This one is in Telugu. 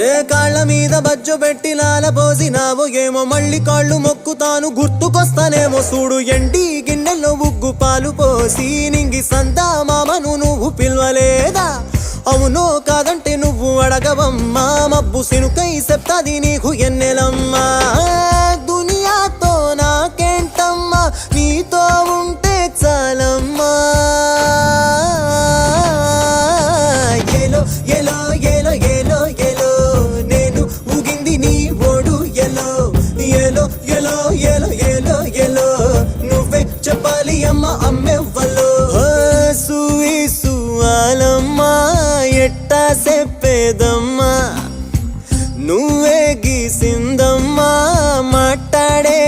ఏ కాళ్ళ మీద బజ్జు పెట్టి లాలపోసినావో ఏమో మళ్ళీ కాళ్ళు మొక్కుతాను గుర్తుకొస్తానేమో చూడు ఎండి గిన్నెల్లో ఉగ్గు పాలు పోసి నింగి సందా మామను నువ్వు పిలవలేదా అవునో కాదంటే నువ్వు అడగవమ్మా మబ్బు సినుకై చెప్తాది నీకు ఎన్నెలమ్మా దునియాతో నాకేంటమ్మా నీతో ఉంటే చాలమ్మా ఎలో ఎలో ఎలో ఎలో ఎలో నేను ఊగింది నీ ఓడు ఎలో ఎలో ఎలో ఎలో ఎలో ఎలో నువ్వే చెప్పాలి అమ్మ అమ్మెవ్వలో సూయి సువాలమ్మా ఎట్టా చెప్పేదమ్మా నువ్వే గీసిందమ్మా మాట్లాడే